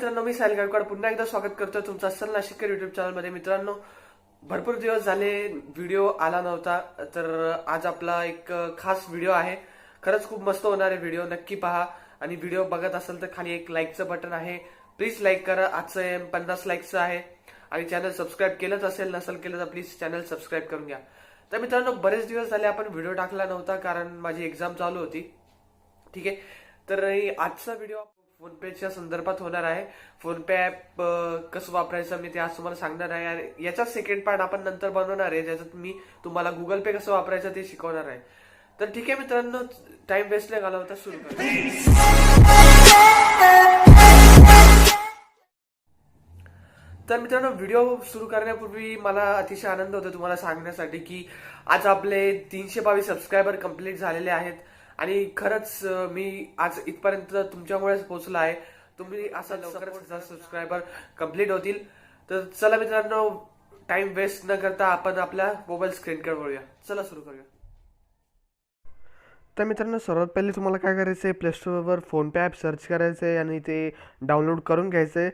मित्रांनो, मी साहिल गायकवाड पुन्हा एकदा स्वागत करतोय तुमचं असल नाशिककर युट्यूब चॅनलमध्ये। मित्रांनो, भरपूर दिवस झाले व्हिडिओ आला नव्हता, तर आज आपला एक खास व्हिडिओ आहे। खरंच खूप मस्त होणार आहे व्हिडिओ, नक्की पहा। आणि व्हिडिओ बघत असेल तर खाली एक लाईकचं बटन आहे, प्लीज लाईक करा। आजचं एम 50 लाईकचं आहे। आणि चॅनल सबस्क्राईब केलंच असेल, नसेल केलं तर प्लीज चॅनल सबस्क्राईब करून घ्या। तर मित्रांनो, बरेच दिवस झाले आपण व्हिडिओ टाकला नव्हता, कारण माझी एक्झाम चालू होती। ठीक आहे, तर आजचा व्हिडिओ फोनपेच्या संदर्भात होणार आहे। फोनपे ऍप कसं वापरायचं मी ते आज तुम्हाला सांगणार आहे। आणि याचा सेकंड पार्ट आपण नंतर बनवणार आहे, ज्याच्यात मी तुम्हाला गुगल पे कसं वापरायचं ते शिकवणार आहे। तर ठीक आहे मित्रांनो, टाइम वेस्ट नाही घालवता, सुरू करूया। तर मित्रांनो, व्हिडिओ सुरू करण्यापूर्वी मला अतिशय आनंद होतो तुम्हाला सांगण्यासाठी की आज आपले 322 सबस्क्रायबर कंप्लीट झालेले आहेत। आणि खरंच मी आज इथपर्यंत तुमच्यामुळेच पोहोचला आहे। तुम्ही असा लवकरच सबस्क्रायबर कंप्लीट होतील। तर चला मित्रांनो, टाइम वेस्ट न करता आपण आपल्या मोबाईल स्क्रीनकडे वळूया। चला सुरू करूया। तर मित्रांनो, सर्वात पहिले तुम्हाला काय करायचं आहे, प्ले स्टोअरवर फोनपे ॲप सर्च करायचं आहे आणि ते डाउनलोड करून घ्यायचं आहे।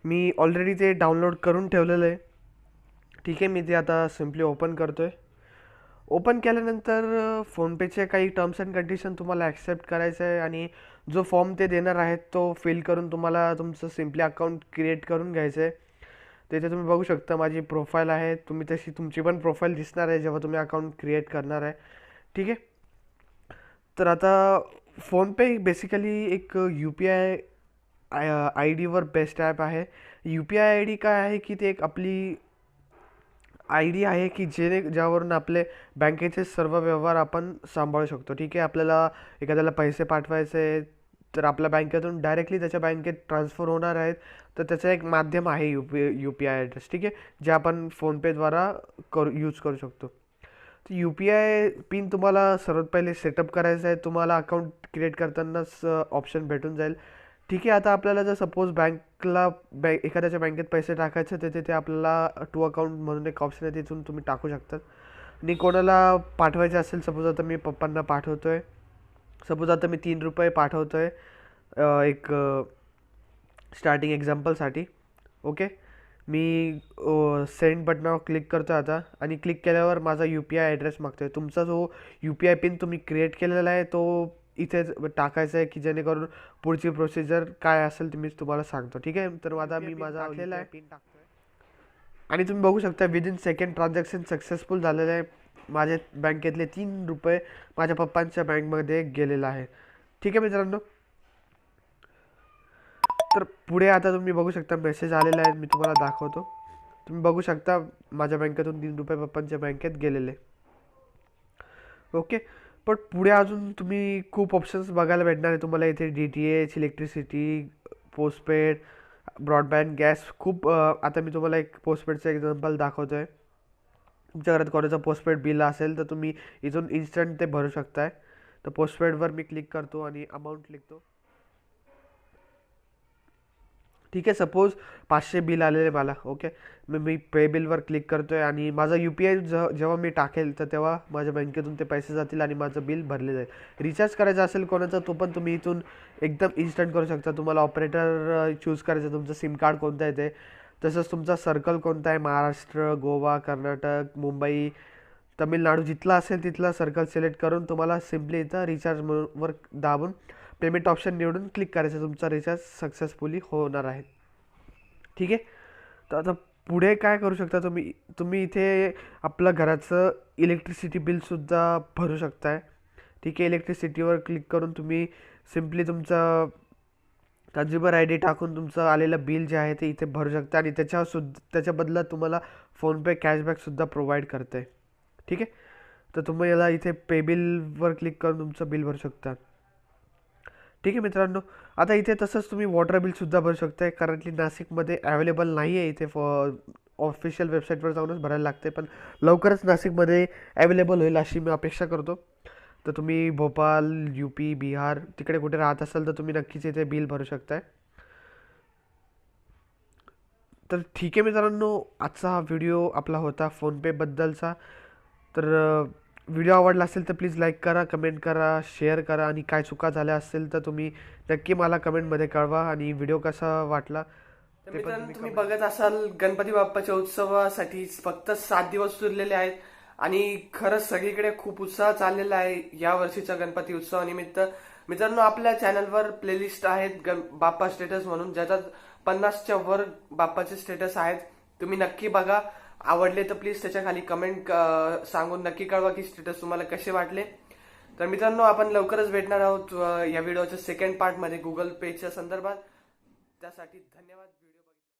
मी ऑलरेडी ते डाउनलोड करून ठेवलेलं आहे। ठीक आहे, मी ते आता सिम्पली ओपन करतो आहे। ओपन केल्यानंतर फोनपेचे काही टर्म्स अँड कंडिशन तुम्हाला ॲक्सेप्ट करायचं आहे आणि जो फॉर्म ते देणार आहेत तो फिल करून तुम्हाला तुमचं सिम्पली अकाउंट क्रिएट करून घ्यायचं आहे। तिथे तुम्ही बघू शकता माझी प्रोफाईल आहे, तुम्ही तशी तुमची पण प्रोफाईल दिसणार आहे जेव्हा तुम्ही अकाउंट क्रिएट करणार आहे। ठीक आहे, तर आता फोनपे बेसिकली एक UPI आय डीवर बेस्ट ॲप आहे। UPI आय डी काय आहे की ते एक आपली आय डी आहे की ज्यावरून आपले बँकेचे सर्व व्यवहार आपण सांभाळू शकतो। ठीक आहे, आपल्याला एखाद्याला पैसे पाठवायचे तर आपल्या बँकेतून डायरेक्टली त्याच्या बँकेत ट्रान्सफर होणार आहेत, तर त्याचं एक माध्यम आहे UPI ॲड्रेस। ठीक आहे, जे आपण फोनपेद्वारा यूज करू शकतो। तर UPI पिन तुम्हाला सर्वात पहिले सेटअप करायचं आहे। तुम्हाला अकाउंट क्रिएट करतानाच ऑप्शन भेटून जाईल। ठीक आहे, आता आपल्याला जर सपोज एखाद्याच्या बँकेत पैसे टाकायचे तर तिथे आपल्याला टू अकाउंट म्हणून एक ऑप्शन आहे, तिथून तुम्ही टाकू शकतात। आणि कोणाला पाठवायचे असेल, सपोज आता मी पप्पांना पाठवतो आहे, सपोज आता मी 3 रुपये पाठवतो आहे एक स्टार्टिंग एक्झाम्पलसाठी। ओके, मी सेंड बटनावर क्लिक करतो आता, आणि क्लिक केल्यावर माझा UPI ॲड्रेस मागतो आहे। तुमचा जो UPI पिन तुम्ही क्रिएट केलेला आहे तो इथे टाकायचं आहे, की जेणेकरून पुढची प्रोसिजर काय असेल ते मी तुम्हाला सांगतो। ठीक आहे, तर आता मी माझा टाकलेला आहे पिन टाकतो आहे, आणि तुम्ही बघू शकता विदिन सेकंड ट्रान्झॅक्शन सक्सेसफुल झालेलं आहे। माझे बँकेतले 3 रुपये माझ्या पप्पांच्या बँकमध्ये गेलेला आहे। ठीक आहे मित्रांनो, तर पुढे आता तुम्ही बघू शकता मेसेज आलेला आहे, मी तुम्हाला दाखवतो। तुम्ही बघू शकता माझ्या बँकेतून 3 रुपये पप्पांच्या बँकेत गेलेले। ओके, पण पुढे अजून तुम्ही खूप ऑप्शन्स बघायला भेटणार आहे तुम्हाला इथे। DTH, electricity, postpaid, broadband, gas, खूप आता मी तुम्हाला एक पोस्टपेडचं एक्झाम्पल दाखवतो आहे। तुमच्या घरात कोणाचं पोस्टपेड बिल असेल तर तुम्ही इथून इन्स्टंट ते भरू शकताय। तर पोस्टपेडवर मी क्लिक करतो आणि अमाऊंट लिखतो। ठीक आहे, सपोज 500 बिल आलेले मला। ओके, मी पे बिलवर क्लिक करतो आहे आणि माझा UPI जेव्हा मी टाकेल तर तेव्हा माझ्या बँकेतून ते पैसे जातील आणि माझं बिल भरले जाईल। रिचार्ज करायचा असेल कोणाचा तो पण तुम्ही इथून एकदम इन्स्टंट करू शकता। तुम्हाला ऑपरेटर चूज करायचं, तुमचं सिम कार्ड कोणतं आहे ते, तसंच तुमचा सर्कल कोणता आहे, महाराष्ट्र, गोवा, कर्नाटक, मुंबई, तमिळनाडू, जिथला असेल तिथला सर्कल सिलेक्ट करून तुम्हाला सिम्पली इथं रिचार्ज वर दाबून पेमेंट ऑप्शन निवडून क्लिक करायचं, तुमचा रिचार्ज सक्सेसफुली होणार आहे। ठीक आहे, तर आता पुढे काय करू शकता तुम्ही इथे आपलं घराचं इलेक्ट्रिसिटी बिलसुद्धा भरू शकताय। ठीक आहे, इलेक्ट्रिसिटीवर क्लिक करून तुम्ही सिम्पली तुमचं कन्झ्युमर ID टाकून तुमचं आलेलं बिल जे आहे ते इथे भरू शकता, आणि त्याच्या बदल्यात तुम्हाला फोनपे कॅशबॅकसुद्धा प्रोव्हाइड करते। ठीक आहे, तर तुम्ही याला इथे पे बिलवर क्लिक करून तुमचं बिल भरू शकता। ठीक आहे मित्रांनो, आता इथे तसंच तुम्ही वॉटर बिलसुद्धा भरू शकताय। करंटली नाशिकमध्ये अवेलेबल नाही आहे, इथे ऑफिशियल वेबसाईटवर जाऊनच भरायला लागते, पण लवकरच नाशिकमध्ये अवेलेबल होईल अशी मी अपेक्षा करतो। तर तुम्ही भोपाळ, UP, बिहार तिकडे कुठे राहत असाल तर तुम्ही नक्कीच इथे बिल भरू शकताय। तर ठीक आहे मित्रांनो, आजचा हा व्हिडिओ आपला होता फोनपेबद्दलचा। तर व्हिडिओ आवडला असेल तर प्लीज लाईक करा, कमेंट करा, शेअर करा, आणि काय चुका झाल्या असतील तर तुम्ही नक्की मला कमेंटमध्ये कळवा। आणि व्हिडिओ कसा वाटला तर ते पण मित्रांनो, तुम्ही comment. बघत असाल गणपती बाप्पाच्या उत्सवासाठी फक्त 7 दिवस उरलेले आहेत आणि खरंच सगळीकडे खूप उत्साह चाललेला आहे या वर्षीच्या गणपती उत्सवानिमित्त. मित्रांनो, आपल्या चॅनलवर प्लेलिस्ट आहेत बाप्पा स्टेटस म्हणून, ज्याच्यात 50च्या वर बाप्पाचे स्टेटस आहेत. तुम्ही नक्की बघा. आवडले तर प्लीज त्याच्या खाली कमेंट सांगून नक्की कळवा की स्टेटस तुम्हाला कसे वाटले. तर मित्रांनो, आपण लवकरच भेटणार आहोत या व्हिडिओच्या सेकंड पार्ट मध्ये गुगल पेच्या संदर्भात. त्यासाठी धन्यवाद.